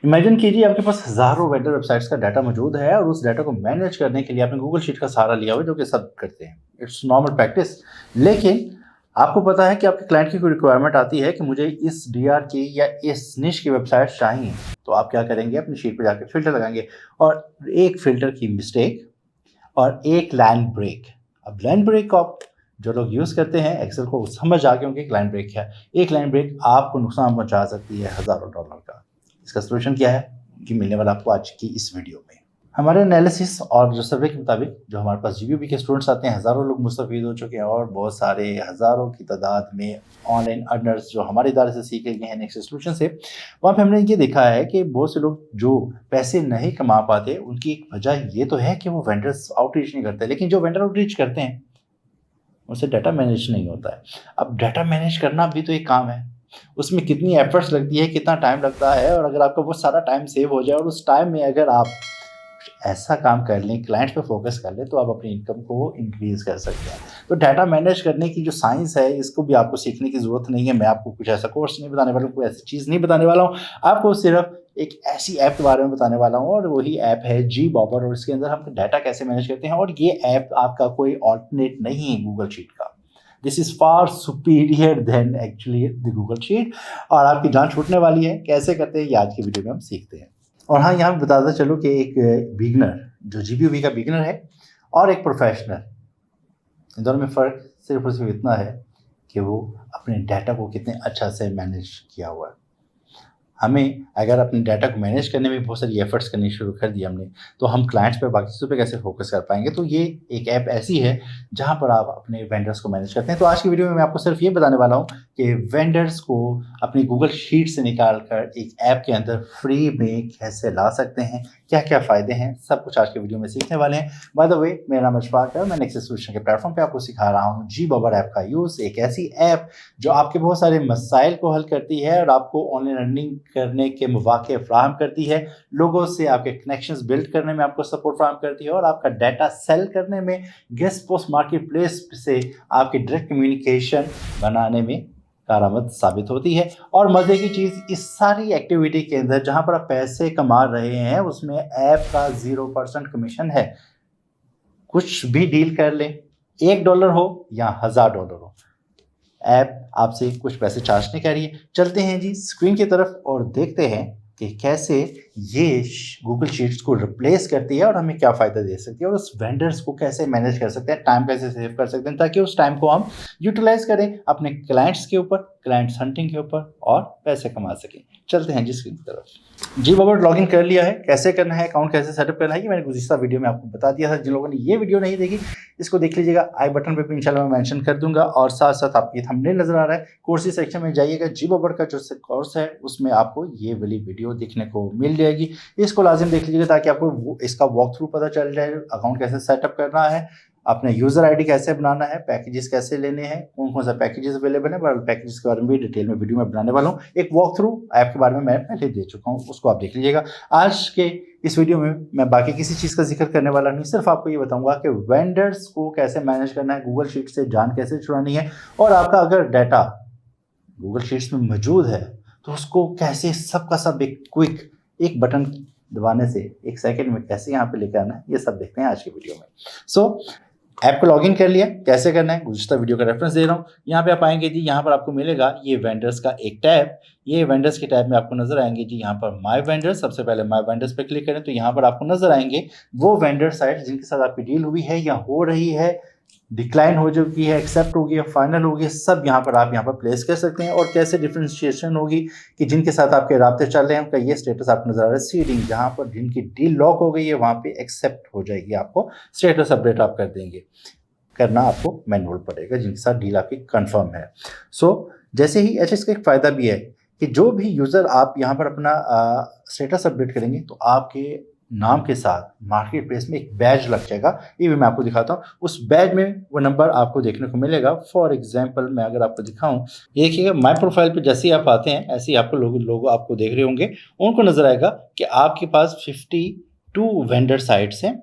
Imagine कीजिए आपके पास हज़ारों वेंडर वेबसाइट्स का डाटा मौजूद है और उस डाटा को मैनेज करने के लिए आपने गूगल शीट का सहारा लिया हुआ है, जो कि सब करते हैं। It's normal practice. लेकिन आपको पता है कि आपके क्लाइंट की कोई रिक्वायरमेंट आती है कि मुझे इस डीआर की या इस निश की वेबसाइट चाहिए, तो आप क्या करेंगे, अपनी शीट पे जाकर फ़िल्टर लगाएँगे और एक फ़िल्टर की मिस्टेक और एक लाइन ब्रेक। अब लाइन ब्रेक को आप जो लोग यूज़ करते हैं एक्सेल को समझ आ गए होंगे कि लाइन ब्रेक क्या है। एक लाइन ब्रेक आपको नुकसान पहुँचा सकती है हज़ारों डॉलर का। इसका सॉल्यूशन क्या है कि मिलने वाला आपको आज की इस वीडियो में। हमारे एनालिसिस और जो सर्वे के मुताबिक जो हमारे पास जीबीबी के स्टूडेंट्स आते हैं, हज़ारों लोग मुस्तफ़ीद हो चुके हैं और बहुत सारे हज़ारों की तादाद में ऑनलाइन अर्नर्स जो हमारे इदारे से सीख के गए हैं नेक्स्ट सॉल्यूशन से, वहाँ पे हमने ये देखा है कि बहुत से लोग जो पैसे नहीं कमा पाते, उनकी एक वजह ये तो है कि वो वेंडर्स आउटरीच नहीं करते, लेकिन जो वेंडर आउटरीच करते हैं, उनसे डाटा मैनेज नहीं होता है। अब डाटा मैनेज करना भी तो एक काम है। उसमें कितनी एफर्ट्स लगती है, कितना टाइम लगता है, और अगर आपका वो सारा टाइम सेव हो जाए और उस टाइम में अगर आप कुछ ऐसा काम कर लें, क्लाइंट्स पे फोकस कर लें, तो आप अपनी इनकम को इंक्रीज़ कर सकते हैं। तो डाटा मैनेज करने की जो साइंस है, इसको भी आपको सीखने की ज़रूरत नहीं है। मैं आपको कुछ ऐसा कोर्स नहीं बताने वाला हूँ, कोई ऐसी चीज़ नहीं बताने वाला हूँ। आपको सिर्फ़ एक ऐसी ऐप के बारे में बताने वाला हूँ और वही ऐप है जीबॉबर, और इसके अंदर हम डाटा कैसे मैनेज करते हैं। और ये ऐप आपका कोई अल्टरनेट नहीं है गूगल शीट का। This is far superior than actually the Google sheet, और आपकी जान छूटने वाली है। कैसे करते हैं ये आज की वीडियो में हम सीखते हैं। और हाँ, यहाँ बताता चलूँ कि एक बिगिनर जो जीबीओबी का बिगिनर है और एक प्रोफेशनल, इन दोनों में फ़र्क सिर्फ और सिर्फ इतना है कि वो अपने डाटा को कितने अच्छा से मैनेज किया हुआ है। हमें अगर अपने डाटा को मैनेज करने में बहुत सारी एफर्ट्स करनी शुरू कर दी हमने, तो हम क्लाइंट्स पे बाकी चीज़ों पे कैसे फोकस कर पाएँगे। तो ये एक ऐप ऐसी है जहाँ पर आप अपने वेंडर्स को मैनेज करते हैं। तो आज की वीडियो में मैं आपको सिर्फ ये बताने वाला हूँ कि वेंडर्स को अपनी गूगल शीट से निकाल कर एक ऐप के अंदर फ्री में कैसे ला सकते हैं, क्या-क्या फ़ायदे हैं, सब कुछ आज की वीडियो में सीखने वाले हैं। बाय द वे, मेरा नाम अशफाक है, मैं नेक्सस सॉल्यूशन के प्लेटफॉर्म पे आपको सिखा रहा हूँ जीबॉबर ऐप का यूज़। एक ऐसी ऐप जो आपके बहुत सारे मसाइल को हल करती है और आपको ऑनलाइन अर्निंग करने के मौके फराहम करती है, लोगों से आपके कनेक्शंस बिल्ड करने में आपको सपोर्ट फराहम करती है, और आपका डाटा सेल करने में, गेस्ट पोस्ट मार्केट प्लेस से आपके डायरेक्ट कम्युनिकेशन बनाने में कारआमद साबित होती है। और मज़े की चीज़, इस सारी एक्टिविटी के अंदर जहाँ पर आप पैसे कमा रहे हैं, उसमें ऐप का 0% कमीशन है। कुछ भी डील कर लें, $1 हो या $1000 हो, ऐप आपसे कुछ पैसे चार्ज नहीं कर रही है। चलते हैं जी स्क्रीन की तरफ और देखते हैं कि कैसे ये गूगल शीट्स को रिप्लेस करती है और हमें क्या फ़ायदा दे सकती है, और उस वेंडर्स को कैसे मैनेज कर सकते हैं, टाइम कैसे सेव कर सकते हैं, ताकि उस टाइम को हम यूटिलाइज़ करें अपने क्लाइंट्स के ऊपर, क्लाइंट्स हंटिंग के ऊपर, और पैसे कमा सकें। चलते हैं जी स्क्रीन की तरफ। जीबॉबर लॉगिन कर लिया है, कैसे करना है, अकाउंट कैसे सेटअप करना है, ये मैंने गुज़िश्ता वीडियो में आपको बता दिया था। जिन लोगों ने ये वीडियो नहीं देखी, इसको देख लीजिएगा। आई बटन पे भी इंशाल्लाह मैं मेंशन कर दूंगा, और साथ साथ आपको ये थंबनेल नजर आ रहा है, कोर्सेज सेक्शन में जाइएगा। जीबॉबर का जो कोर्स है उसमें आपको ये वाली वीडियो देखने को मिल जाएगी। इसको लाजिम देख लीजिएगा ताकि आपको इसका वॉक थ्रू पता चल जाए, अकाउंट कैसे सेटअप करना है, अपने यूज़र आईडी कैसे बनाना है, पैकेजेस कैसे लेने हैं, कौन कौन सा पैकेजेस अवेलेबल है। पर पैकेजेस के बारे में भी डिटेल में वीडियो में बनाने वाला हूँ। एक वॉक थ्रू ऐप के बारे में मैं पहले दे चुका हूँ, उसको आप देख लीजिएगा। आज के इस वीडियो में मैं बाकी किसी चीज़ का जिक्र करने वाला नहीं, सिर्फ आपको ये बताऊंगा कि वेंडर्स को कैसे मैनेज करना है, गूगल शीट से जान कैसे छुड़ानी है, और आपका अगर डाटा गूगल शीट्स में मौजूद है तो उसको कैसे सबका सब एक क्विक एक बटन दबाने से एक सेकंड में कैसे यहाँ पे लेकर आना है, ये सब देखते हैं आज की वीडियो में। सो ऐप को लॉगिन कर लिया, कैसे करना है गुज़िश्ता वीडियो का रेफरेंस दे रहा हूँ। यहाँ पे आप आएंगे जी, यहाँ पर आपको मिलेगा ये वेंडर्स का एक टैब। ये वेंडर्स के टैब में आपको नजर आएंगे जी, यहाँ पर माय वेंडर्स। सबसे पहले माय वेंडर्स पे क्लिक करें तो यहाँ पर आपको नजर आएंगे वो वेंडर साइट जिनके साथ आपकी डील हुई है या हो रही है, डिक्लाइन हो चुकी है, एक्सेप्ट होगी या फाइनल होगी, सब यहाँ पर आप यहाँ पर प्लेस कर सकते हैं। और कैसे डिफ्रेंशिएशन होगी कि जिनके साथ आपके राब्ते चल रहे हैं उनका ये स्टेटस आपको नजर आ रहा है सीडिंग, जहाँ पर जिनकी डील लॉक हो गई है वहाँ पे एक्सेप्ट हो जाएगी, आपको स्टेटस अपडेट आप कर देंगे। करना आपको मैनुअल पड़ेगा जिनके साथ डील आपकी कंफर्म है। सो जैसे ही इसका एक फ़ायदा भी है कि जो भी यूज़र आप यहाँ पर अपना स्टेटस अपडेट करेंगे तो आपके नाम के साथ मार्केट प्लेस में एक बैज लग जाएगा। ये भी मैं आपको दिखाता हूँ। उस बैज में वो नंबर आपको देखने को मिलेगा। फॉर एग्जांपल मैं अगर आपको दिखाऊं, ये देखिएगा माय प्रोफाइल पे जैसे ही आप आते हैं ऐसे ही आपको लोग आपको देख रहे होंगे, उनको नजर आएगा कि आपके पास 52 वेंडर साइट्स हैं।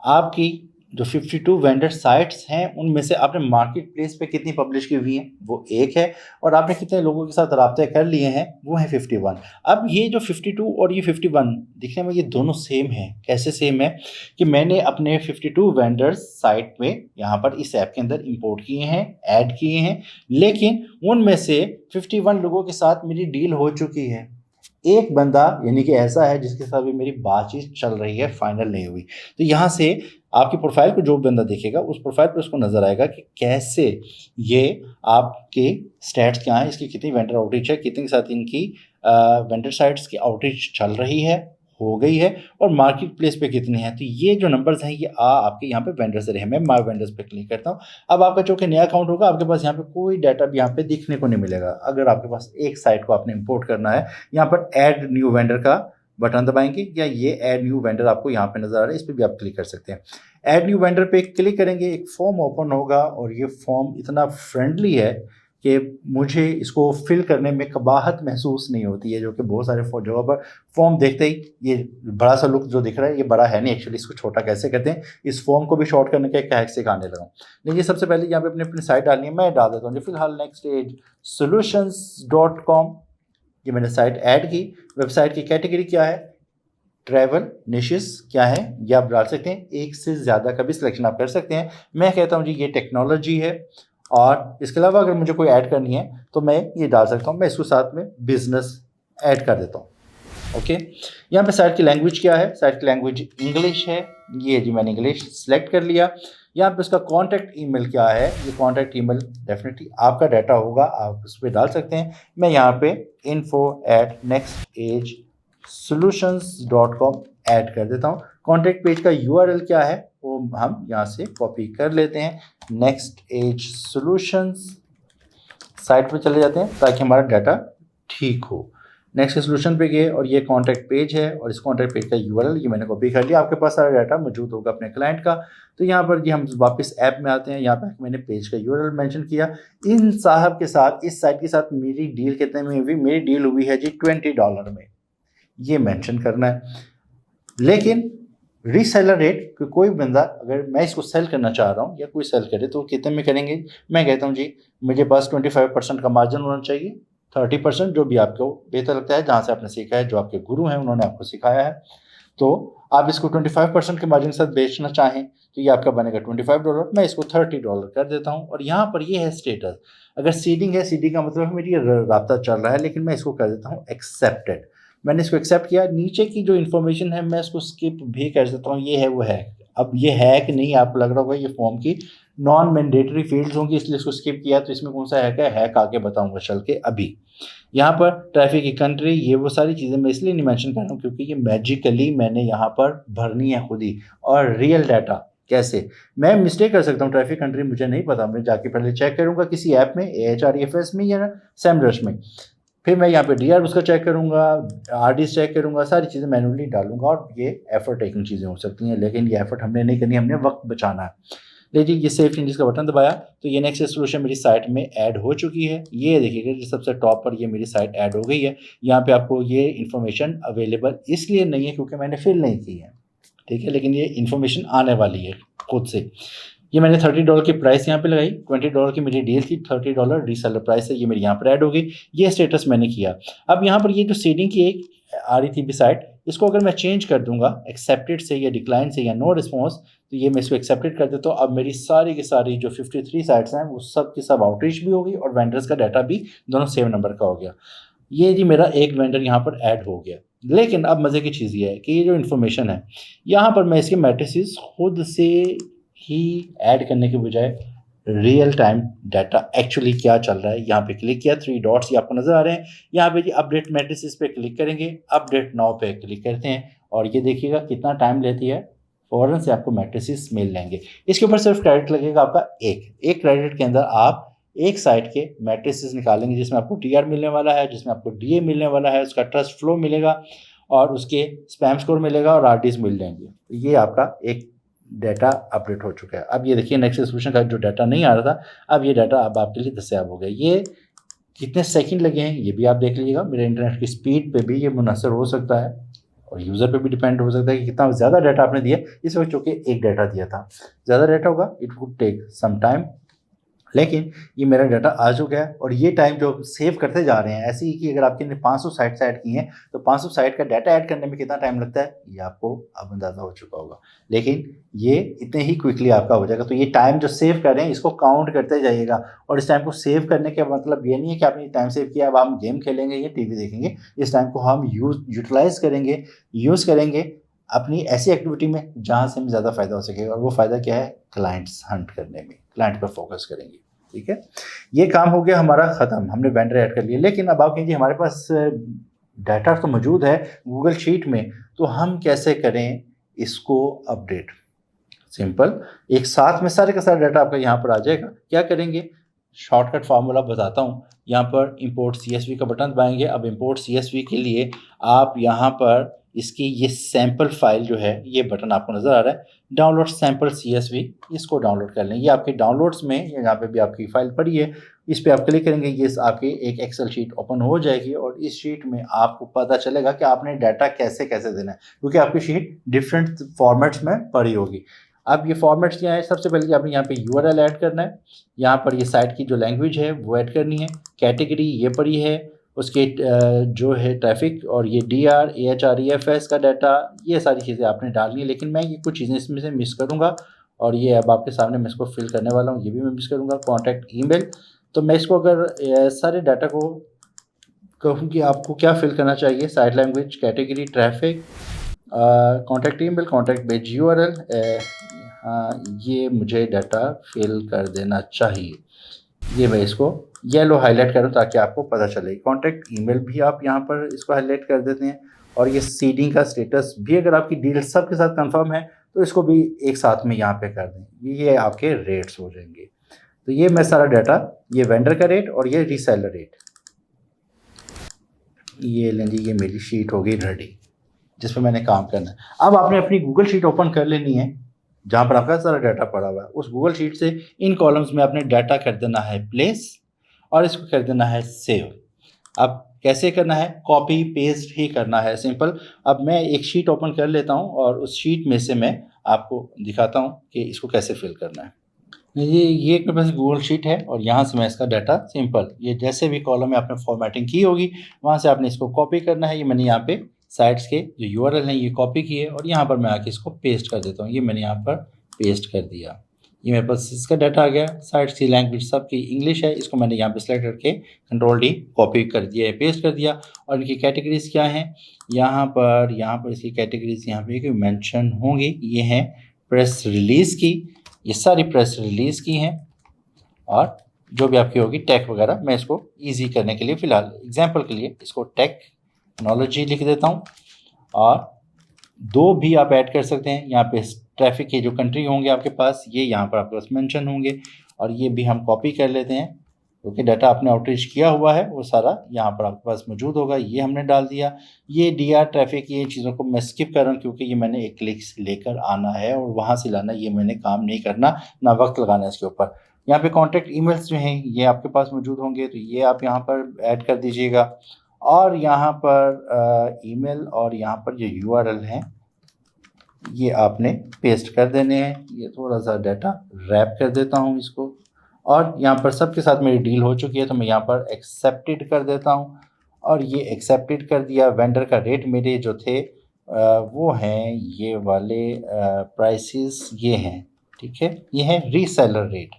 आपकी जो 52 वेंडर साइट्स हैं उनमें से आपने मार्केट प्लेस पे कितनी पब्लिश की हुई हैं वो एक है, और आपने कितने लोगों के साथ राब्ते कर लिए हैं वो है 51। अब ये जो 52 और ये 51 दिखने में ये दोनों सेम हैं। कैसे सेम है कि मैंने अपने 52 वेंडर्स साइट में यहाँ पर इस ऐप के अंदर इंपोर्ट किए हैं, ऐड किए हैं, लेकिन उनमें से 51 लोगों के साथ मेरी डील हो चुकी है। एक बंदा यानी कि ऐसा है जिसके साथ भी मेरी बातचीत चल रही है, फाइनल नहीं हुई। तो यहाँ से आपकी प्रोफाइल को जो बंदा देखेगा उस प्रोफाइल पर उसको नजर आएगा कि कैसे ये आपके स्टैट्स क्या हैं, इसकी कितनी वेंडर आउटरीच है, कितने के साथ इनकी वेंडर साइट्स की आउटरीच चल रही है, हो गई है, और मार्केट प्लेस पे कितनी है। तो ये जो नंबर्स हैं ये आपके यहाँ पे वेंडर से रहे। मैं माय वेंडर्स पे क्लिक करता हूँ। अब आपका जो कि नया अकाउंट होगा आपके पास यहाँ पे कोई डाटा भी यहाँ पे दिखने को नहीं मिलेगा। अगर आपके पास एक साइट को आपने इंपोर्ट करना है, यहाँ पर ऐड न्यू वेंडर का बटन दबाएंगे या ये ऐड न्यू वेंडर आपको यहाँ पे नजर आ रहा है, इस पर भी आप क्लिक कर सकते हैं। ऐड न्यू वेंडर पे क्लिक करेंगे, एक फॉर्म ओपन होगा और ये फॉर्म इतना फ्रेंडली है कि मुझे इसको फिल करने में कबाहत महसूस नहीं होती है, जो कि बहुत सारे जगहों पर फॉर्म देखते ही ये बड़ा सा लुक जो दिख रहा है ये बड़ा है नहीं, एक्चुअली इसको छोटा कैसे करते हैं, इस फॉर्म को भी शॉर्ट करने का एक हैक सिखाने लगा हूँ। लेकिन सबसे पहले यहाँ पे अपनी साइट डालनी है, मैं डाल देता हूँ फिलहाल nextage.solutions.com। ये मैंने साइट ऐड की। वेबसाइट की कैटेगरी क्या है, ट्रैवल, निशेस क्या है ये आप डाल सकते हैं, एक से ज़्यादा का भी सिलेक्शन आप कर सकते हैं। मैं कहता हूँ जी ये टेक्नोलॉजी है, और इसके अलावा अगर मुझे कोई ऐड करनी है तो मैं ये डाल सकता हूँ, मैं इसको साथ में बिजनेस ऐड कर देता हूँ। ओके, यहाँ पे साइट की लैंग्वेज क्या है, साइट की लैंग्वेज इंग्लिश है, ये जी मैंने इंग्लिश सेलेक्ट कर लिया। यहाँ पे उसका कॉन्टैक्ट ईमेल क्या है, ये कॉन्टैक्ट ईमेल डेफिनेटली आपका डाटा होगा, आप उस पर डाल सकते हैं। मैं यहाँ पे info@nextagesolutions.com ऐड कर देता हूँ। कॉन्टैक्ट पेज का URL क्या है वो हम यहाँ से कॉपी कर लेते हैं, नेक्स्ट एज सॉल्यूशंस साइट पे चले जाते हैं ताकि हमारा डाटा ठीक हो। नेक्स्ट सॉल्यूशन पे गए और ये कॉन्टैक्ट पेज है और इस कॉन्टैक्ट पेज का URL ये मैंने कॉपी कर लिया। आपके पास सारा डाटा मौजूद होगा अपने क्लाइंट का। तो यहाँ पर ये हम वापस ऐप में आते हैं, यहाँ पर मैंने पेज का URL मेंशन किया। इन साहब के साथ, इस साइट के साथ मेरी डील कितने में हुई, मेरी डील हुई है जी $20 में, ये मेंशन करना है। लेकिन रीसेलर रेट, कोई बंदा अगर मैं इसको सेल करना चाह रहा हूँ या कोई सेल करे तो कितने में करेंगे, मैं कहता हूँ जी मुझे पास 25% का मार्जिन होना चाहिए, 30% जो भी आपको बेहतर लगता है, जहाँ से आपने सीखा है, जो आपके गुरु हैं उन्होंने आपको सिखाया है। तो आप इसको 25% के मार्जिन के साथ बेचना चाहें तो ये आपका बनेगा $25, मैं इसको $30 कर देता हूँ। और यहाँ पर ये है स्टेटस, अगर सीडिंग है, सीडिंग का मतलब है मेरी राब्ता चल रहा है, लेकिन मैं इसको कर देता हूँ एक्सेप्टेड। मैंने इसको एक्सेप्ट किया। नीचे की जो इन्फॉर्मेशन है मैं इसको स्किप भी कर देता हूँ, ये है वो है। अब ये है कि नहीं आपको लग रहा होगा ये फॉर्म की नॉन मैंडेटरी फील्ड्स होंगी इसलिए इसको स्किप किया, तो इसमें कौन सा हैक आगे बताऊंगा चल के। अभी यहाँ पर ट्रैफिक की कंट्री, ये वो सारी चीज़ें मैं इसलिए नहीं मेंशन कर रहा हूँ क्योंकि ये मैजिकली मैंने यहाँ पर भरनी है खुद ही। और रियल डाटा कैसे, मैं मिस्टेक कर सकता हूँ, ट्रैफिक कंट्री मुझे नहीं पता, मैं जाके पहले चेक करूँगा किसी ऐप में, AHREFS में या SEMrush में, फिर मैं यहाँ पे DR उसका चेक करूँगा, RDs चेक करूँगा, सारी चीज़ें मैनुअली डालूंगा। और ये एफर्ट टेकिंग चीज़ें हो सकती हैं, लेकिन ये एफर्ट हमने नहीं करनी, हमने वक्त बचाना है। देखिए ये सेव चेंजेस का बटन दबाया तो ये नेक्स्ट सॉल्यूशन मेरी साइट में ऐड हो चुकी है। ये देखिएगा जो सबसे टॉप पर ये मेरी साइट ऐड हो गई है। यहाँ पे आपको ये इन्फॉर्मेशन अवेलेबल इसलिए नहीं है क्योंकि मैंने फिल नहीं की है, ठीक है, लेकिन ये इन्फॉर्मेशन आने वाली है खुद से। ये मैंने $30 की प्राइस यहाँ पे लगाई, $20 की मेरी डील थी, $30 रीसेलर प्राइस है, ये मेरी यहाँ पर ऐड हो गई। ये स्टेटस मैंने किया। अब यहाँ पर ये जो सीडिंग की एक आ रही थी भी साइट, इसको अगर मैं चेंज कर दूंगा एक्सेप्टेड से या डिक्लाइन से या नो रिस्पॉन्स, तो ये मैं इसको एक्सेप्टेड कर देता हूँ। अब मेरी सारी की सारी जो 53 साइट्स हैं वो सब की सब आउटरीच भी होगी और वेंडर्स का डाटा भी दोनों सेम नंबर का हो गया। ये जी मेरा एक वेंडर यहाँ पर ऐड हो गया। लेकिन अब मज़े की चीज़ ये है कि ये जो इन्फॉर्मेशन है यहाँ पर मैं इसके मैट्रिसेस खुद से ही ऐड करने के बजाय रियल टाइम डाटा एक्चुअली क्या चल रहा है, यहाँ पे क्लिक किया, 3 डॉट्स ये आपको नजर आ रहे हैं, यहाँ पे जी अपडेट मैट्रिसेस पे क्लिक करेंगे, अपडेट नाउ पे क्लिक करते हैं और ये देखिएगा कितना टाइम लेती है, फौरन से आपको मैट्रिसेस मिल लेंगे। इसके ऊपर सिर्फ क्रेडिट लगेगा आपका एक क्रेडिट के अंदर आप एक साइट के मैट्रिसेस निकालेंगे जिसमें आपको TR मिलने वाला है, जिसमें आपको DA मिलने वाला है, उसका ट्रस्ट फ्लो मिलेगा और उसके स्पैम स्कोर मिलेगा और RDs मिल जाएंगे। तो ये आपका एक डाटा अपडेट हो चुका है। अब ये देखिए नेक्स्ट सॉल्यूशन का जो डाटा नहीं आ रहा था, अब ये डाटा अब आपके लिए दस्तयाब हो गया। ये कितने सेकंड लगे हैं ये भी आप देख लीजिएगा, मेरे इंटरनेट की स्पीड पे भी ये मुनहसर हो सकता है। और यूज़र पे भी डिपेंड हो सकता है कि कितना ज़्यादा डाटा आपने दिया। इस वक्त चूँकि एक डाटा दिया था, ज़्यादा डाटा होगा it would take some time, लेकिन ये मेरा डाटा आ चुका है और ये टाइम जो सेव करते जा रहे हैं, ऐसे ही कि अगर आपने 500 साइट्स ऐड की हैं, तो 500 साइट का डाटा ऐड करने में कितना टाइम लगता है, ये आपको अब अंदाज़ा हो चुका होगा। लेकिन ये इतने ही क्विकली आपका हो जाएगा। तो ये टाइम जो सेव कर रहे हैं, इसको काउंट करते जाइएगा और इस टाइम को सेव करने का मतलब ये नहीं है कि आपने टाइम सेव किया, अब हम गेम खेलेंगे या टीवी देखेंगे। इस टाइम को हम यूटिलाइज़ करेंगे, यूज़ करेंगे अपनी ऐसी एक्टिविटी में जहाँ से हमें ज़्यादा फ़ायदा हो सकेगा, और वो फ़ायदा क्या है, क्लाइंट्स हंट करने में, क्लाइंट पर फोकस करेंगे। ठीक है, ये काम हो गया हमारा ख़त्म, हमने वेंडर ऐड कर लिया। लेकिन अब आप कहेंगे हमारे पास डाटा तो मौजूद है गूगल शीट में, तो हम कैसे करें इसको अपडेट। सिंपल, एक साथ में सारे का सारा डाटा आपका यहाँ पर आ जाएगा। क्या करेंगे, शॉर्टकट फार्मूला बताता हूँ। यहाँ पर इंपोर्ट CSV का बटन दबाएंगे। अब इंपोर्ट CSV के लिए आप यहाँ पर इसकी ये सैम्पल फाइल जो है, ये बटन आपको नज़र आ रहा है, डाउनलोड सैम्पल CSV, इसको डाउनलोड कर लें। ये आपके डाउनलोड्स में या जहाँ पे भी आपकी फ़ाइल पड़ी है, इस पर आप क्लिक करेंगे, ये आपकी एक एक्सेल शीट ओपन हो जाएगी और इस शीट में आपको पता चलेगा कि आपने डाटा कैसे कैसे देना है, क्योंकि आपकी शीट डिफरेंट फॉर्मेट्स में पड़ी होगी। अब ये फॉर्मेट्स क्या है, सबसे पहले आपने यहाँ पे URL ऐड करना है, यहाँ पर ये साइट की जो लैंग्वेज है वो ऐड करनी है, कैटेगरी ये पड़ी है, उसके जो है ट्रैफिक, और ये DR AHREFS का डाटा, ये सारी चीज़ें आपने डालनी है। लेकिन मैं ये कुछ चीज़ें इसमें से मिस करूँगा और ये अब आपके सामने मैं इसको फिल करने वाला हूँ, ये भी मैं मिस करूँगा। कॉन्टैक्ट ईमेल, तो मैं इसको अगर सारे डाटा को कहूँ कि आपको क्या फिल करना चाहिए, site language, category, traffic, contact email, contact page URL, हाँ ये मुझे डाटा फिल कर देना चाहिए। ये मैं इसको येलो हाईलाइट करूँ ताकि आपको पता चले। कॉन्टैक्ट ईमेल भी आप यहाँ पर इसको हाईलाइट कर देते हैं, और ये सीडिंग का स्टेटस भी अगर आपकी डील सबके साथ कंफर्म है तो इसको भी एक साथ में यहाँ पे कर दें। ये आपके रेट्स हो जाएंगे। तो ये मैं सारा डाटा, ये वेंडर का रेट और ये रीसेलर रेट, ये लें जी, ये मेरी शीट होगी रेडी जिस पर मैंने काम करना है। अब आपने अपनी गूगल शीट ओपन कर लेनी है जहाँ पर आपका सारा डाटा पड़ा हुआ है। उस गूगल शीट से इन कॉलम्स में आपने डाटा कर देना है प्लेस और इसको कर देना है सेव। अब कैसे करना है, कॉपी पेस्ट ही करना है, सिंपल। अब मैं एक शीट ओपन कर लेता हूँ और उस शीट में से मैं आपको दिखाता हूँ कि इसको कैसे फिल करना है। ये एक मेरे पास गूगल शीट है और यहाँ से मैं इसका डाटा, सिंपल, ये जैसे भी कॉलम में आपने फॉर्मेटिंग की होगी वहाँ से आपने इसको कॉपी करना है। ये मैंने यहाँ पे साइट्स के जो URL हैं ये कॉपी किए और यहाँ पर मैं आके इसको पेस्ट कर देता हूँ। ये मैंने यहाँ पर पेस्ट कर दिया। ये मेरे पास इसका डाटा आ गया। साइट्स की लैंग्वेज सबकी इंग्लिश है, इसको मैंने यहाँ पे सेलेक्ट करके Ctrl+D कॉपी कर दिया, पेस्ट कर दिया। और इनकी कैटेगरीज क्या हैं, यहाँ पर इसकी कैटेगरीज यहाँ पे मेंशन होंगी। ये हैं प्रेस रिलीज़ की, ये सारी प्रेस रिलीज़ की हैं, और जो भी आपकी होगी टेक वगैरह, मैं इसको इजी करने के लिए फ़िलहाल एग्जांपल के लिए इसको टेक्नोलॉजी लिख देता हूँ। और 2 भी आप ऐड कर सकते हैं। यहाँ पे ट्रैफिक के जो कंट्री होंगे आपके पास, ये यहाँ पर आपके पास मेंशन होंगे, और ये भी हम कॉपी कर लेते हैं क्योंकि डाटा आपने आउटरीच किया हुआ है वो सारा यहाँ पर आपके पास मौजूद होगा। ये हमने डाल दिया। ये DR ट्रैफिक, ये चीज़ों को मैं स्किप कर रहा हूँ क्योंकि ये मैंने एक क्लिक लेकर आना है और वहाँ से लाना, ये मैंने काम नहीं करना, ना वक्त लगाना है इसके ऊपर। यहाँ पे कॉन्टैक्ट ईमेल्स जो हैं ये आपके पास मौजूद होंगे, तो ये आप यहाँ पर ऐड कर दीजिएगा। और यहाँ पर ईमेल और यहाँ पर जो URL हैं ये आपने पेस्ट कर देने हैं। ये थोड़ा सा डाटा रैप कर देता हूँ इसको, और यहाँ पर सबके साथ मेरी डील हो चुकी है तो मैं यहाँ पर एक्सेप्टेड कर देता हूँ, और ये एक्सेप्टेड कर दिया। वेंडर का रेट मेरे जो थे वो हैं ये वाले प्राइसेस, ये हैं, ठीक है। ये है रीसेलर रेट,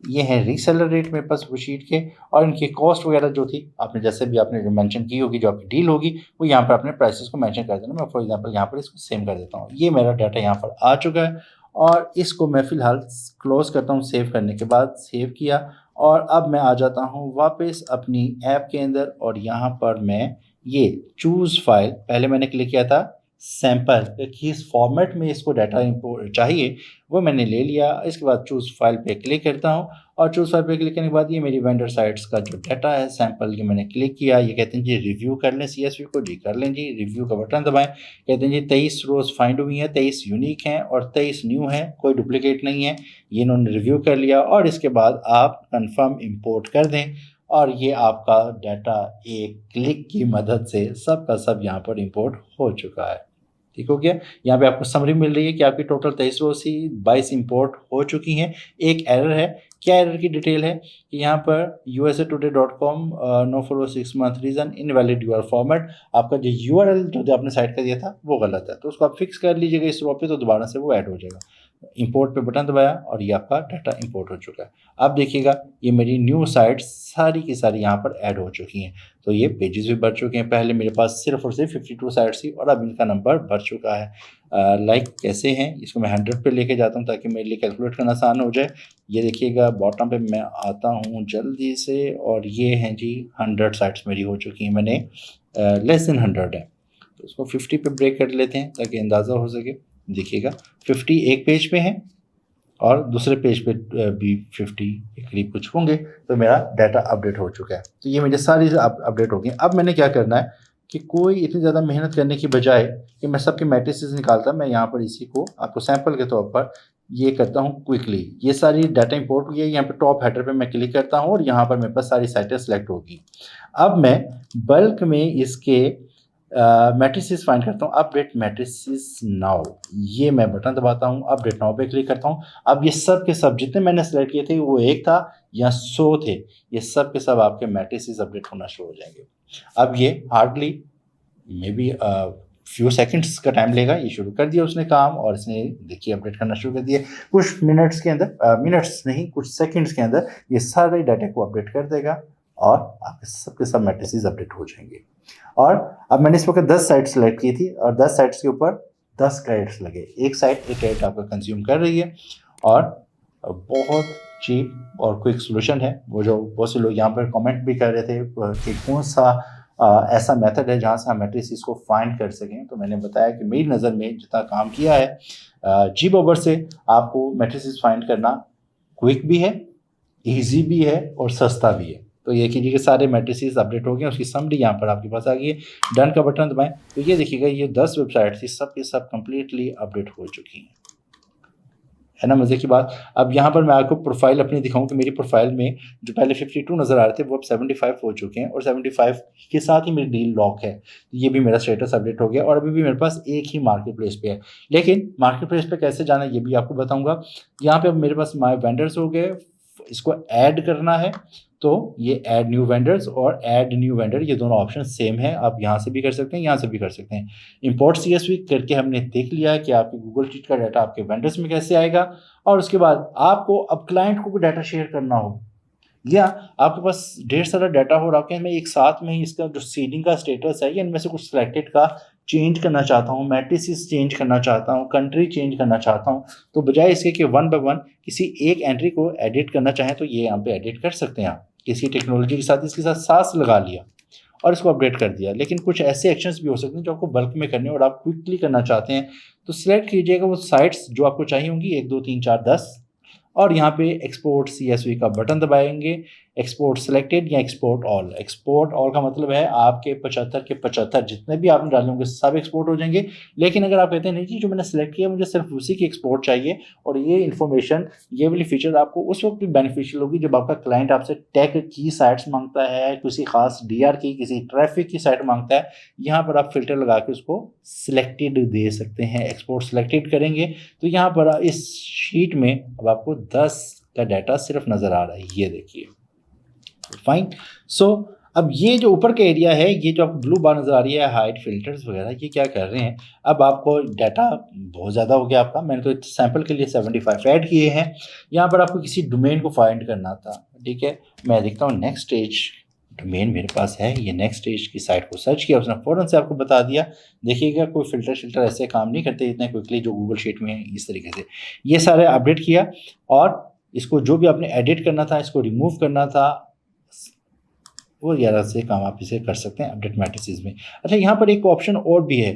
ये है रीसेलर रेट मेरे पास वो शीट के। और इनकी कॉस्ट वगैरह जो थी आपने जैसे भी आपने जो मेंशन की होगी, जो आपकी डील होगी, वो यहाँ पर अपने प्राइसेस को मेंशन कर देना। मैं फॉर एग्जांपल यहाँ पर इसको सेम कर देता हूँ। ये मेरा डाटा यहाँ पर आ चुका है और इसको मैं फ़िलहाल क्लोज़ करता हूँ। सेव करने के बाद सेव किया, और अब मैं आ जाता हूँ वापस अपनी ऐप के अंदर, और यहाँ पर मैं ये चूज़ फाइल, पहले मैंने क्लिक किया था सैंपल, किस फॉर्मेट में इसको डाटा इंपोर्ट चाहिए वो मैंने ले लिया। इसके बाद चूज़ फाइल पे क्लिक करता हूँ, और चूज़ फाइल पे क्लिक करने के बाद ये मेरी वेंडर साइट्स का जो डाटा है सैंपल, ये मैंने क्लिक किया। ये कहते हैं जी रिव्यू कर लें CSV को, जी कर लें जी, रिव्यू का बटन दबाएं। कहते हैं जी 23 रोज़ फाइंड हुई हैं, 23 यूनिक हैं और 23 न्यू हैं, कोई डुप्लीकेट नहीं है। ये इन्होंने रिव्यू कर लिया, और इसके बाद आप कन्फर्म इम्पोर्ट कर दें और ये आपका डाटा एक क्लिक की मदद से सब का सब यहाँ पर इंपोर्ट हो चुका है। ठीक हो गया। यहाँ पे आपको समरी मिल रही है कि आपकी टोटल 23 रो सी 22 इंपोर्ट हो चुकी हैं। एक एरर है। क्या एरर की डिटेल है कि यहाँ पर usatoday.com no follow 6 month reason invalid URL format, आपका जो यूआरएल जो आपने साइट का दिया था वो गलत है, तो उसको आप फिक्स कर लीजिएगा इस रो पे, तो दोबारा से वो ऐड हो जाएगा। इंपोर्ट पे बटन दबाया और ये आपका डाटा इंपोर्ट हो चुका है। अब देखिएगा ये मेरी न्यू साइट्स सारी की सारी यहाँ पर ऐड हो चुकी हैं, तो ये पेजेस भी बढ़ चुके हैं। पहले मेरे पास सिर्फ और सिर्फ 52 साइट्स थी और अब इनका नंबर बढ़ चुका है। लाइक कैसे हैं, इसको मैं 100 पे लेके जाता हूँ ताकि मेरे लिए कैलकुलेट करना आसान हो जाए। ये देखिएगा बॉटम पे मैं आता हूँ जल्दी से, और ये हैं जी 100 साइट्स मेरी हो चुकी हैं। मैंने लेस देन 100 है, तो उसको 50 पे ब्रेक कर लेते हैं ताकि अंदाज़ा हो सके। देखिएगा 50 एक पेज पे है और दूसरे पेज पे भी 50 के करीब कुछ होंगे, तो मेरा डाटा अपडेट हो चुका है। तो ये मेरे सारी अपडेट हो गई। अब मैंने क्या करना है कि कोई इतनी ज़्यादा मेहनत करने की बजाय कि मैं सबके मैट्रिसेस निकालता, मैं यहाँ पर इसी को आपको सैंपल के तौर पर ये करता हूँ क्विकली। ये सारी डाटा इंपोर्ट हुई है, यहाँ पे टॉप हेडर पे मैं क्लिक करता हूँ और यहाँ पर मेरे पास सारी साइटें सेलेक्ट होगी। अब मैं बल्क में इसके मैट्रिसेस फाइंड करता हूँ। अपडेट मैट्रिसेस नाउ, ये मैं बटन दबाता हूँ, अपडेट नाउ पे क्लिक करता हूँ। अब ये सब के सब जितने मैंने सेलेक्ट किए थे वो एक था या 100 थे, ये सब के सब आपके मैट्रिसेस अपडेट होना शुरू हो जाएंगे। अब ये hardly may be few seconds का टाइम लेगा। ये शुरू कर दिया उसने काम और इसने देखिए अपडेट करना शुरू कर दिया। कुछ मिनट्स के अंदर, मिनट्स नहीं कुछ सेकंड्स के अंदर ये सारे डाटा को अपडेट कर देगा और आपके सबके सब मैट्रिसेस अपडेट हो जाएंगे। और अब मैंने इस वक्त 10 साइट सेलेक्ट की थी और 10 साइट्स के ऊपर 10 क्रेडिट्स लगे। एक साइट एक क्रेडिट आपका कंज्यूम कर रही है और बहुत चीप और क्विक सोल्यूशन है। वो जो बहुत से लोग यहाँ पर कमेंट भी कर रहे थे कि कौन सा ऐसा मेथड है जहाँ से हम मैट्रिसेस को फाइंड कर सकें, तो मैंने बताया कि मेरी नज़र में जितना काम किया है जीबोबर से आपको मैट्रिसेस फाइंड करना क्विक भी है, ईजी भी है और सस्ता भी है। तो ये कीजिए कि सारे मैट्रिसेस अपडेट हो गए, उसकी समरी यहाँ पर आपके पास आ गई है। डन का बटन दबाएं तो ये देखिएगा ये 10 वेबसाइट थी, सब के सब कम्प्लीटली अपडेट हो चुकी हैं, है ना मज़े की बात। अब यहाँ पर मैं आपको प्रोफाइल अपनी दिखाऊं कि मेरी प्रोफाइल में जो पहले 52 नज़र आ रहे थे वो अब 75 हो चुके हैं और 75 के साथ ही मेरी डील लॉक है। ये भी मेरा स्टेटस अपडेट हो गया और अभी भी मेरे पास एक ही मार्केट प्लेस पे है। लेकिन मार्केट प्लेस पे कैसे जाना ये भी आपको बताऊँगा। यहाँ पर अब मेरे पास माई वेंडर्स हो गए, इसको ऐड करना है तो ये ऐड न्यू वेंडर्स और ऐड न्यू वेंडर ये दोनों ऑप्शन सेम है। आप यहाँ से भी कर सकते हैं, यहाँ से भी कर सकते हैं। इंपोर्ट सीएसवी करके हमने देख लिया कि आपके गूगल शीट का डाटा आपके वेंडर्स में कैसे आएगा। और उसके बाद आपको अब क्लाइंट को डाटा शेयर करना हो या आपके पास ढेर सारा डाटा हो रहा है, मैं एक साथ में ही इसका जो सीडिंग का स्टेटस है या इनमें से कुछ सिलेक्टेड का चेंज करना चाहता हूँ, मैट्रिसेस चेंज करना चाहता हूँ, कंट्री चेंज करना चाहता हूँ, तो बजाय इसके कि वन बाय वन किसी एक एंट्री को एडिट करना चाहें तो ये यहाँ पे एडिट कर सकते हैं आप। किसी टेक्नोलॉजी के साथ इसके साथ सांस लगा लिया और इसको अपडेट कर दिया। लेकिन कुछ ऐसे एक्शंस भी हो सकते हैं जो आपको बल्क में करने और आप क्विकली करना चाहते हैं, तो सिलेक्ट कीजिएगा वो साइट्स जो आपको चाहिए होंगी 1 2 3 4 10 और यहाँ पे एक्सपोर्ट सीएसवी का बटन दबाएंगे। एक्सपोर्ट सिलेक्टेड या एक्सपोर्ट ऑल। एक्सपोर्ट ऑल का मतलब है आपके 75 के 75 जितने भी आपने डाले होंगे सब एक्सपोर्ट हो जाएंगे। लेकिन अगर आप कहते हैं नहीं जी जो मैंने सेलेक्ट किया मुझे सिर्फ उसी की एक्सपोर्ट चाहिए और ये इन्फॉर्मेशन ये वाली फीचर आपको उस वक्त भी बेनिफिशियल होगी जब आपका क्लाइंट आपसे टैग की साइट्स मांगता है, किसी खास डीआर की, किसी ट्रैफिक की साइट मांगता है, यहाँ पर आप फिल्टर लगा के उसको सिलेक्टेड दे सकते हैं। एक्सपोर्ट सिलेक्टेड करेंगे तो यहाँ पर इस शीट में अब आपको 10 का डाटा सिर्फ नज़र आ रहा है, ये देखिए। फाइन। सो अब ये जो ऊपर का एरिया है, ये जो आपको ब्लू बार नज़र आ रही है हाइड फिल्टर्स वगैरह, ये क्या कर रहे हैं, अब आपको डाटा बहुत ज़्यादा हो गया आपका। मैंने तो सैंपल के लिए 75 ऐड किए हैं। यहाँ पर आपको किसी डोमेन को फाइंड करना था, ठीक है। मैं देखता हूँ नेक्स्ट स्टेज डोमेन मेरे पास है, ये नेक्स्ट स्टेज की साइट को सर्च किया, उसने फ़ौरन से आपको बता दिया। देखिएगा कोई फिल्टर ऐसे काम नहीं करते इतने क्विकली जो गूगल शीट में है। इस तरीके से ये सारे अपडेट किया और इसको जो भी आपने एडिट करना था, इसको रिमूव करना था, वो 11 से काम आप इसे कर सकते हैं अपडेट मैट्रिसेस में। अच्छा यहाँ पर एक ऑप्शन और भी है,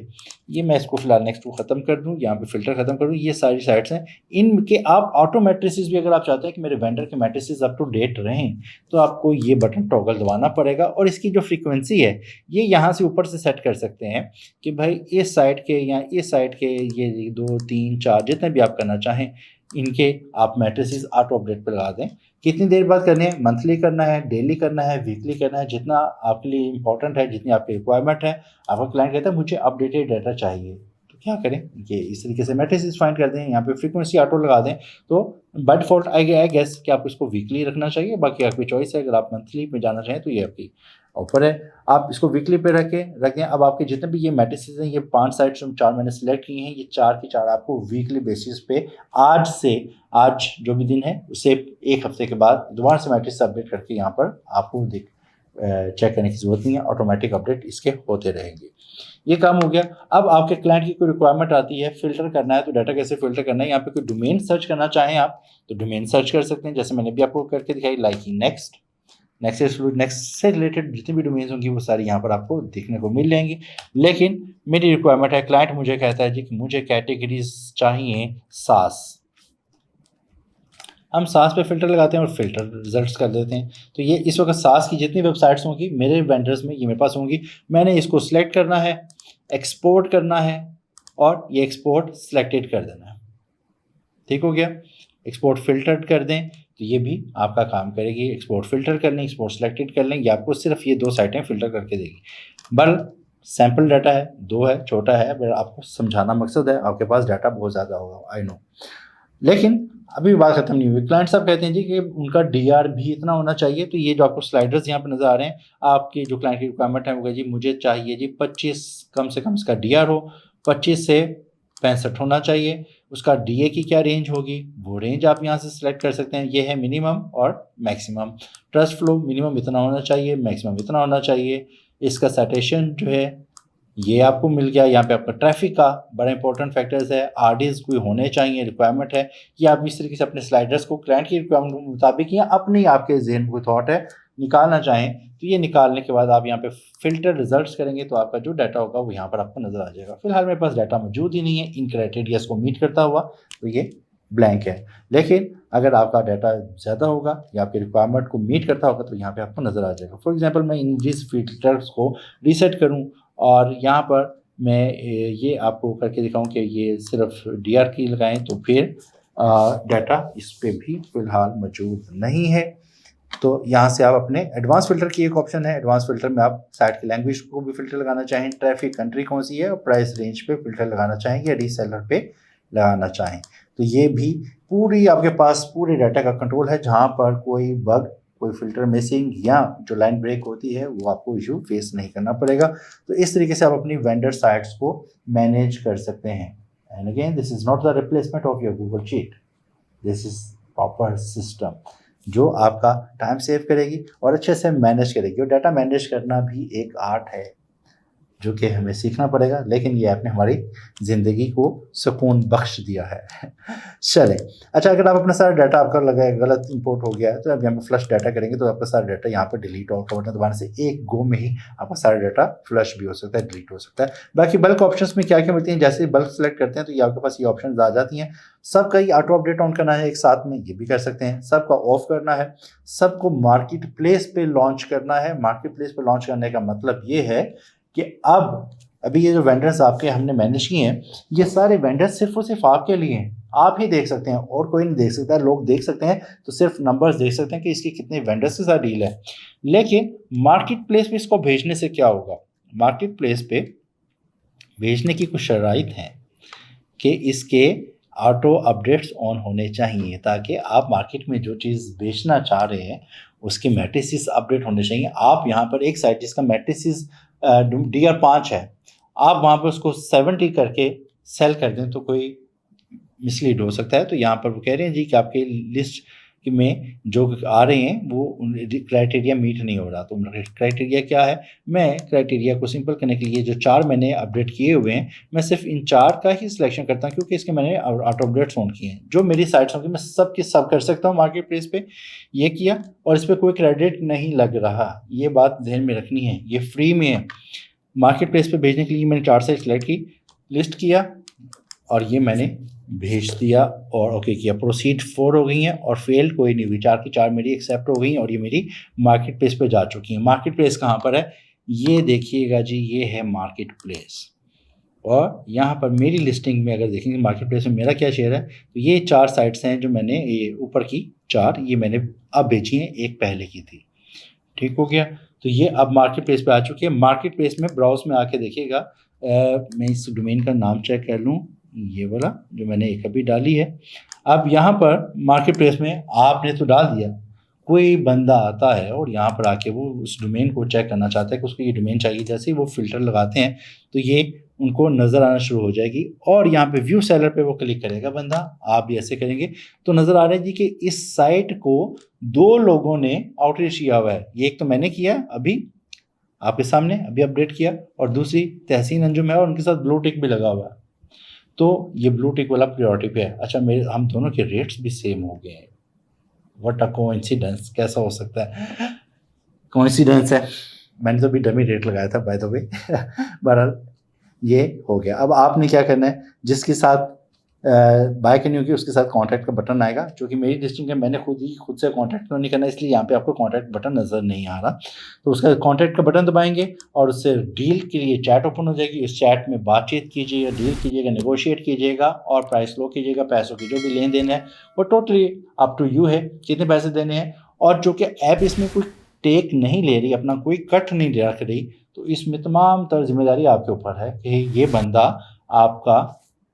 ये मैं इसको फिलहाल नेक्स्ट को ख़त्म कर दूँ, यहाँ पे फिल्टर ख़त्म कर दूँ। ये सारी साइट्स हैं, इनके आप ऑटो मैट्रिसेस भी अगर आप चाहते हैं कि मेरे वेंडर के मैट्रिसेस अप टू डेट रहें तो आपको ये बटन टॉगल दबाना पड़ेगा और इसकी जो फ्रीक्वेंसी है ये यहाँ से ऊपर से सेट कर सकते हैं कि भाई इस साइट के या इस साइट के ये 2 3 4 जितने भी आप करना चाहें इनके आप मैट्रिसेस ऑटो अपडेट पर लगा दें। कितनी देर बाद करनी है, मंथली करना है, डेली करना है, वीकली करना है, जितना आपके लिए इंपॉर्टेंट है, जितनी आपकी रिक्वायरमेंट है। आपका क्लाइंट कहता है मुझे अपडेटेड डाटा चाहिए, तो क्या करें, ये इस तरीके से मैट्रिसेस फाइंड कर दें, यहाँ पे फ्रीक्वेंसी ऑटो लगा दें, तो बाय डिफॉल्ट आई गेस कि आपको इसको वीकली रखना चाहिए, बाकी आपकी चॉइस है। अगर आप मंथली में जाना चाहें तो ये आपकी ऑफर है, आप इसको वीकली पे रख दें। अब आपके जितने भी ये मैट्रिसेस हैं, ये 5 साइट्स 4 मैंने सेलेक्ट किए हैं, ये 4 की 4 आपको वीकली बेसिस पे आज जो भी दिन है उससे 1 हफ्ते के बाद दोबारा से मैट्रिक्स अपडेट करके यहाँ पर आपको चेक करने की ज़रूरत नहीं है, ऑटोमेटिक अपडेट इसके होते रहेंगे। ये काम हो गया। अब आपके क्लाइंट की कोई रिक्वायरमेंट आती है, फिल्टर करना है, तो डाटा कैसे फिल्टर करना है, यहाँ पे कोई डोमेन सर्च करना चाहें आप तो डोमेन सर्च कर सकते हैं, जैसे मैंने भी आपको करके दिखाई, लाइक नेक्स्ट से रिलेटेड जितनी भी डोमेन्स होंगी वो सारी यहाँ पर आपको देखने को मिल जाएंगी। लेकिन मेरी रिक्वायरमेंट है, क्लाइंट मुझे कहता है जी कि मुझे कैटेगरीज चाहिए सास, हम सास पे फिल्टर लगाते हैं और फिल्टर रिजल्ट्स कर देते हैं। तो ये इस वक्त सास की जितनी वेबसाइट्स होंगी मेरे वेंडर्स में, ये मेरे पास होंगी, मैंने इसको सिलेक्ट करना है, एक्सपोर्ट करना है और ये एक्सपोर्ट सिलेक्टेड कर देना है। ठीक हो गया, एक्सपोर्ट फिल्टर कर दें तो ये भी आपका काम करेगी। एक्सपोर्ट फिल्टर कर लें, एक्सपोर्ट सिलेक्टेड कर लें, ये आपको सिर्फ ये 2 साइटें फिल्टर करके देगी। बल सैम्पल डाटा है, 2 है, छोटा है, पर आपको समझाना मकसद है, आपके पास डाटा बहुत ज़्यादा होगा, आई नो, लेकिन अभी बात खत्म नहीं हुई। क्लाइंट साहब कहते हैं जी कि उनका डीआर भी इतना होना चाहिए, तो ये जो आपको स्लाइडर्स यहाँ पे नज़र आ रहे हैं, आपकी जो क्लाइंट की रिक्वायरमेंट है वो जी मुझे चाहिए जी 25 कम से कम इसका डीआर हो, 25 से 65 होना चाहिए। उसका डीए की क्या रेंज होगी, वो रेंज आप यहाँ से सिलेक्ट कर सकते हैं। ये है मिनिमम और मैक्सिमम। ट्रस्ट फ्लो मिनिमम इतना होना चाहिए, मैक्सिमम इतना होना चाहिए। इसका साइटेशन जो है ये आपको मिल गया। यहाँ पे आपका ट्रैफिक का बड़ा इंपॉर्टेंट फैक्टर्स है, आरडीज कोई होने चाहिए, रिक्वायरमेंट है। ये आप इस तरीके से अपने स्लाइडर्स को क्लाइंट की रिक्वायरमेंट के मुताबिक या अपनी आपके जहन में कोई थॉट है निकालना चाहें तो ये निकालने के बाद आप यहाँ पे फिल्टर रिजल्ट्स करेंगे तो आपका जो डाटा होगा वो यहाँ पर आपको नजर आ जाएगा। फिलहाल मेरे पास डाटा मौजूद ही नहीं है इन क्राइटेरियाज को मीट करता हुआ, तो ये ब्लैंक है। लेकिन अगर आपका डाटा ज़्यादा होगा या आपके रिक्वायरमेंट को मीट करता होगा तो यहाँ पे आपको नज़र आ जाएगा। फॉर एग्जांपल मैं इन जिस फिल्टर्स को रीसेट करूँ और यहाँ पर मैं ये आपको करके दिखाऊं कि ये सिर्फ डीआर की लगाएं तो फिर डाटा इस पे भी फ़िलहाल मौजूद नहीं है। तो यहाँ से आप अपने एडवांस फ़िल्टर की एक ऑप्शन है, एडवांस फ़िल्टर में आप साइट की लैंग्वेज को भी फ़िल्टर लगाना चाहें, ट्रैफिक कंट्री कौन सी है और प्राइस रेंज पे फ़िल्टर लगाना चाहेंगे या रीसेलर पे लगाना चाहें तो ये भी पूरी आपके पास पूरे डाटा का कंट्रोल है। जहाँ पर कोई बग, कोई फिल्टर मिसिंग या जो लाइन ब्रेक होती है वो आपको इशू फेस नहीं करना पड़ेगा। तो इस तरीके से आप अपनी वेंडर साइट्स को मैनेज कर सकते हैं। And again this is not the replacement of your Google sheet, this is proper system जो आपका टाइम सेव करेगी और अच्छे से मैनेज करेगी। और डाटा मैनेज करना भी एक आर्ट है जो कि हमें सीखना पड़ेगा, लेकिन ये आपने हमारी ज़िंदगी को सुकून बख्श दिया है। चलें, अच्छा, अगर आप अपना सारा डाटा आपका लगा गलत इंपोर्ट हो गया है तो अब यहाँ पे फ्लश डाटा करेंगे तो आपका सारा डाटा यहाँ पर डिलीट और बटन दबाने से एक गो में ही आपका सारा डाटा फ्लश भी हो सकता है, डिलीट हो सकता है। बाकी बल्क ऑप्शंस में क्या क्या मिलती हैं, जैसे बल्क सेलेक्ट करते हैं तो ये आपके पास ये ऑप्शन आ जाती हैं। सबका ही ऑटो अपडेट ऑन करना है एक साथ में, ये भी कर सकते हैं। सबका ऑफ करना है, सबको मार्केट प्लेस पे लॉन्च करना है। मार्केट प्लेस पे लॉन्च करने का मतलब ये है कि अभी ये जो वेंडर्स आपके हमने मैनेज किए हैं ये सारे वेंडर्स सिर्फ और सिर्फ आपके लिए हैं, आप ही देख सकते हैं और कोई नहीं देख सकता। लोग देख सकते हैं तो सिर्फ नंबर्स देख सकते हैं कि इसके कितने वेंडर्स के साथ डील है, लेकिन मार्केट प्लेस पे इसको भेजने से क्या होगा, मार्केट प्लेस पे भेजने की कुछ शराइत हैं कि इसके ऑटो अपडेट्स ऑन होने चाहिए ताकि आप मार्केट में जो चीज़ बेचना चाह रहे हैं उसके मैट्रिसेस अपडेट होने चाहिए। आप यहाँ पर एक साइट जिसका मैट्रिसेस DR5 है, आप वहाँ पर उसको 70 करके सेल कर दें तो कोई मिसलीड हो सकता है। तो यहाँ पर वो कह रहे हैं जी कि आपके लिस्ट में जो आ रहे हैं वो क्राइटेरिया मीट नहीं हो रहा। तो क्राइटेरिया क्या है, मैं क्राइटेरिया को सिंपल करने के लिए जो 4 मैंने अपडेट किए हुए हैं मैं सिर्फ इन 4 का ही सिलेक्शन करता हूँ क्योंकि इसके मैंने ऑटो अपडेट्स ऑन किए हैं। जो मेरी साइट्स होंगी मैं सब की सब कर सकता हूँ मार्केट प्लेस पे, ये किया और इस पर कोई क्रेडिट नहीं लग रहा, ये बात ध्यान में रखनी है, ये फ्री में है। मार्केट प्लेस पे भेजने के लिए मैंने 4 साइट सेलेक्ट की, लिस्ट किया और ये मैंने भेज दिया और ओके किया। प्रोसीड 4 हो गई हैं और फेल कोई नहीं हुई, 4 की 4 मेरी एक्सेप्ट हो गई और ये मेरी मार्केट प्लेस पे जा चुकी हैं। मार्केट प्लेस कहाँ पर है, ये देखिएगा जी, ये है मार्केट प्लेस। और यहाँ पर मेरी लिस्टिंग में अगर देखेंगे मार्केट प्लेस में मेरा क्या शेयर है, तो ये 4 साइट्स हैं जो मैंने, ये ऊपर की 4 ये मैंने अब बेची हैं, एक पहले की थी। ठीक हो गया। तो ये अब मार्केट प्लेस पे आ चुकी है। मार्केट प्लेस में ब्राउज में आके देखिएगा, मैं इस डोमेन का नाम चेक कर लूँ, ये वाला जो मैंने एक अभी डाली है। अब यहाँ पर मार्केट प्लेस में आपने तो डाल दिया, कोई बंदा आता है और यहाँ पर आके वो उस डोमेन को चेक करना चाहता है कि उसको ये डोमेन चाहिए, जैसे ही वो फिल्टर लगाते हैं तो ये उनको नज़र आना शुरू हो जाएगी और यहाँ पे व्यू सेलर पे वो क्लिक करेगा बंदा, आप भी ऐसे करेंगे तो नज़र आ रहा है जी कि इस साइट को 2 लोगों ने आउटरीच किया हुआ है। ये एक तो मैंने किया अभी आपके सामने अभी अपडेट किया, और दूसरी तहसीन अंजुम है और उनके साथ ब्लू टिक भी लगा हुआ है। तो ये ब्लू टिक वाला प्रायोरिटी पे है। अच्छा, मेरे हम दोनों के रेट्स भी सेम हो गए हैं। व्हाट अ कोइंसिडेंस, कैसा हो सकता है? कोइंसिडेंस है। मैंने तो भी डमी रेट लगाया था बाय द वे। बहरहाल ये हो गया। अब आपने क्या करना है, जिसके साथ बाय करनी होगी उसके साथ कॉन्टैक्ट का बटन आएगा, जो कि मेरी लिस्टिंग है, मैंने खुद से कॉन्टैक्ट नहीं करना, इसलिए यहाँ पे आपको कॉन्टैक्ट बटन नज़र नहीं आ रहा। तो उसका कॉन्टैक्ट का बटन दबाएंगे और उससे डील के लिए चैट ओपन हो जाएगी। इस चैट में बातचीत कीजिएगा, डील कीजिएगा, नेगोशिएट कीजिएगा और प्राइस लो कीजिएगा। पैसों की जो भी लेन देन है वो टोटली अप टू यू है, कितने पैसे देने हैं। और जो कि ऐप इसमें कोई टेक नहीं ले रही, अपना कोई कट नहीं रख रही, तो इसमें तमाम तर जिम्मेदारी आपके ऊपर है कि ये बंदा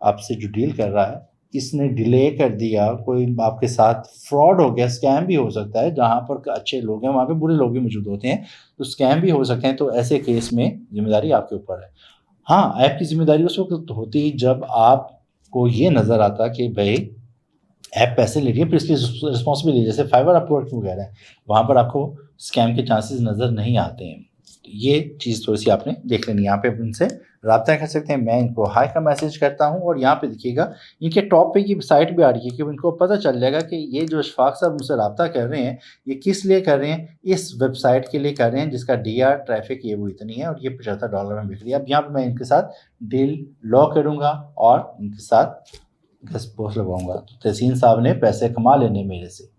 आपसे जो डील कर रहा है, इसने डिले कर दिया, कोई आपके साथ फ्रॉड हो गया, स्कैम भी हो सकता है। जहाँ पर अच्छे लोग हैं वहाँ पे बुरे लोग भी मौजूद होते हैं, तो स्कैम भी हो सकते हैं। तो ऐसे केस में जिम्मेदारी आपके ऊपर है। हाँ, ऐप की जिम्मेदारी उस वक्त होती जब आपको ये नज़र आता कि भाई ऐप पैसे ले रही है, फिर इसलिए रिस्पॉन्सिबिलिटी, जैसे फाइवर अपवर्क वगैरह है, वहाँ पर आपको स्कैम के चांसेस नज़र नहीं आते हैं। तो ये चीज़ थोड़ी सी आपने देख लेनी है। यहाँ पे आप उनसे रब्ता कर सकते हैं। मैं इनको हाई का मैसेज करता हूँ और यहाँ पे देखिएगा इनके टॉप पे की साइट भी आ रही है कि इनको पता चल जाएगा कि ये जो इशफाक साहब मुझसे रब्ता कर रहे हैं, ये किस लिए कर रहे हैं, इस वेबसाइट के लिए कर रहे हैं जिसका DR ट्रैफिक ये वो इतनी है और ये $75 में बिक रही है। अब यहाँ पर मैं इनके साथ डील लॉ करूँगा और इनके साथ घस पोस्ट लगवाऊंगा, तो तहसीन साहब ने पैसे कमा लेने मेरे से।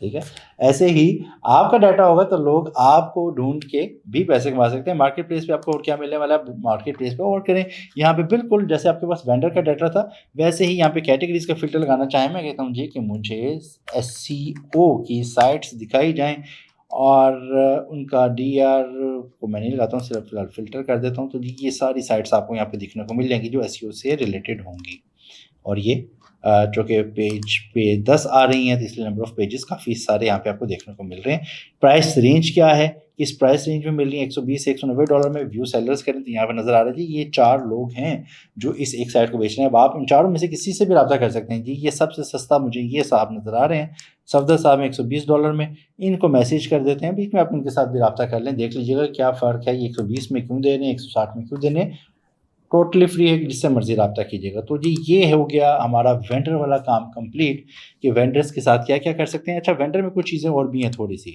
ठीक है, ऐसे ही आपका डाटा होगा तो लोग आपको ढूंढ के भी पैसे कमा सकते हैं। मार्केट प्लेस पे आपको और क्या मिलने वाला है, मार्केट प्लेस पे और करें। यहाँ पे बिल्कुल जैसे आपके पास वेंडर का डाटा था, वैसे ही यहाँ पे कैटेगरीज का फिल्टर लगाना चाहें। मैं कहता हूँ जी कि मुझे SEO की साइट्स दिखाई जाएँ और उनका DR को मैं नहीं लगाता हूँ, सिर्फ फिलहाल फिल्टर कर देता हूँ। तो ये सारी साइट्स आपको यहाँ पे दिखने को मिल जाएंगी जो SEO से रिलेटेड होंगी। और ये जो कि पेज पे 10 आ रही हैं, तो इसलिए नंबर ऑफ पेजेस काफ़ी सारे यहाँ पे आपको देखने को मिल रहे हैं। प्राइस रेंज क्या है, किस प्राइस रेंज में मिल रही है, $120 से $190 में। व्यू सेलर्स करें तो यहाँ पे नज़र आ रहा है जी ये 4 लोग हैं जो इस एक साइट को बेच रहे हैं। अब आप इन चारों में से किसी से भी रब्ता कर सकते हैं जी। ये सबसे सस्ता मुझे ये साहब नज़र आ रहे हैं, सफदर साहब में $120 में। इनको मैसेज कर देते हैं, बीच में आप इनके साथ भी रब्ता कर लें, देख लीजिएगा क्या फ़र्क है, ये 120 में क्यों दे रहे हैं, 160 में क्यों दे रहे हैं। टोटली फ्री है, जिससे मर्जी रब्ता कीजिएगा। तो जी ये हो गया हमारा वेंडर वाला काम कंप्लीट कि वेंडर्स के साथ क्या क्या कर सकते हैं। अच्छा, वेंडर में कुछ चीज़ें और भी हैं थोड़ी सी,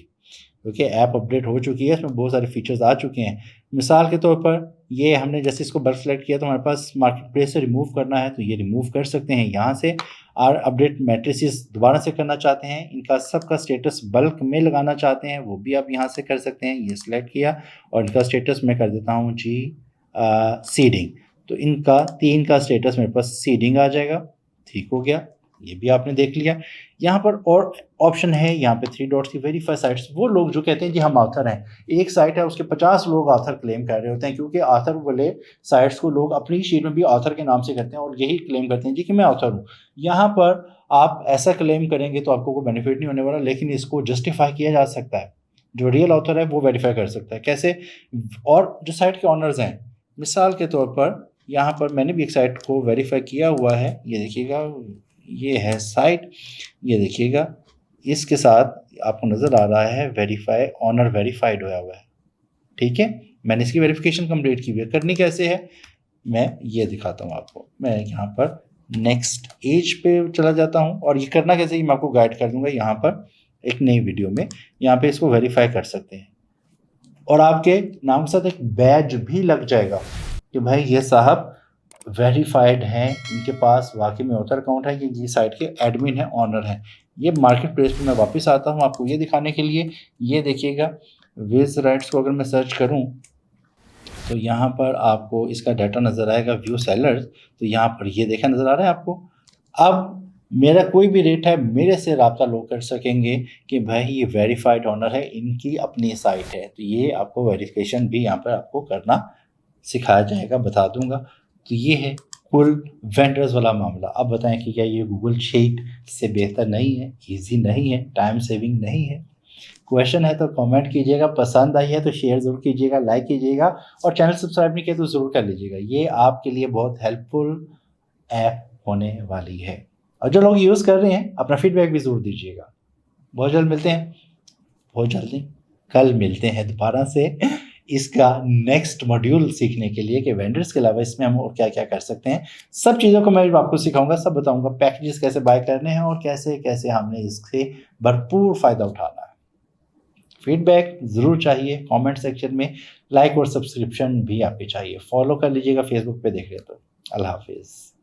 क्योंकि ऐप अपडेट हो चुकी है, इसमें बहुत सारे फीचर्स आ चुके हैं। मिसाल के तौर पर ये हमने जैसे इसको बल्क सेलेक्ट किया तो हमारे पास मार्केट प्लेस से रिमूव करना है, तो ये रिमूव कर सकते हैं यहाँ से। और अपडेट मैट्रिसेस दोबारा से करना चाहते हैं, इनका सबका स्टेटस बल्क में लगाना चाहते हैं, वो भी आप यहाँ से कर सकते हैं। ये सिलेक्ट किया और इनका स्टेटस मैं कर देता हूँ जी सीडिंग। तो इनका 3 का स्टेटस मेरे पास सीडिंग आ जाएगा। ठीक हो गया, ये भी आपने देख लिया। यहाँ पर और ऑप्शन है, यहाँ पे 3 डॉट्स की वेरीफाई साइट्स। वो लोग जो कहते हैं जी हम ऑथर हैं, एक साइट है उसके 50 लोग ऑथर क्लेम कर रहे होते हैं, क्योंकि ऑथर वाले साइट्स को लोग अपनी शीट में भी ऑथर के नाम से करते हैं और यही क्लेम करते हैं जी कि मैं ऑथर हूँ। यहाँ पर आप ऐसा क्लेम करेंगे तो आपको कोई बेनिफिट नहीं होने वाला, लेकिन इसको जस्टिफाई किया जा सकता है। जो रियल ऑथर है वो वेरीफाई कर सकता है। कैसे? और जो साइट के ऑनर्स हैं, मिसाल के तौर पर यहाँ पर मैंने भी एक साइट को वेरीफाई किया हुआ है, ये देखिएगा, ये है साइट, ये देखिएगा, इसके साथ आपको नज़र आ रहा है वेरीफाई ऑनर वेरीफाइड हुआ है। ठीक है, मैंने इसकी वेरिफिकेशन कंप्लीट की हुई है। करनी कैसे है मैं ये दिखाता हूँ आपको। मैं यहाँ पर नेक्स्ट एज पे चला जाता हूँ और ये करना कैसे ही मैं आपको गाइड कर दूंगा यहाँ पर एक नई वीडियो में। यहाँ पे इसको वेरीफाई कर सकते हैं और आपके नाम के साथ एक बैज भी लग जाएगा कि भाई ये साहब वेरीफाइड हैं, इनके पास वाकई में ऑथर अकाउंट है, ये साइट के एडमिन है, ऑनर हैं। ये मार्केट प्लेस पे मैं वापस आता हूँ आपको ये दिखाने के लिए। ये देखिएगा, विज राइट्स को अगर मैं सर्च करूँ तो यहाँ पर आपको इसका डाटा नज़र आएगा व्यू सेलर्स, तो यहाँ पर ये देखा नज़र आ रहा है आपको। अब मेरा कोई भी रेट है, मेरे से रब्ता लोग कर सकेंगे कि भाई ये वेरीफाइड ओनर है, इनकी अपनी साइट है, तो ये आपको वेरिफिकेशन भी यहाँ पर आपको करना सिखाया जाएगा, बता दूंगा। तो ये है कुल वेंडर्स वाला मामला। अब बताएं कि क्या ये गूगल शीट से बेहतर नहीं है, ईजी नहीं है, टाइम सेविंग नहीं है? क्वेश्चन है तो कमेंट कीजिएगा, पसंद आई है तो शेयर ज़रूर कीजिएगा, लाइक कीजिएगा, और चैनल सब्सक्राइब नहीं किया तो ज़रूर कर लीजिएगा। ये आपके लिए बहुत हेल्पफुल ऐप होने वाली है, और जो लोग यूज़ कर रहे हैं अपना फीडबैक भी ज़रूर दीजिएगा। बहुत जल्द मिलते हैं, बहुत जल्दी कल मिलते हैं दोबारा से इसका नेक्स्ट मॉड्यूल सीखने के लिए कि वेंडर्स के अलावा इसमें हम और क्या क्या कर सकते हैं। सब चीज़ों को मैं आपको सिखाऊंगा, सब बताऊंगा, पैकेजेस कैसे बाय करने हैं और कैसे कैसे हमने इससे भरपूर फ़ायदा उठाना है। फीडबैक ज़रूर चाहिए कमेंट सेक्शन में, लाइक और सब्सक्रिप्शन भी आपके चाहिए। फॉलो कर लीजिएगा फेसबुक पे देख रहे तो। अल्लाह हाफिज़।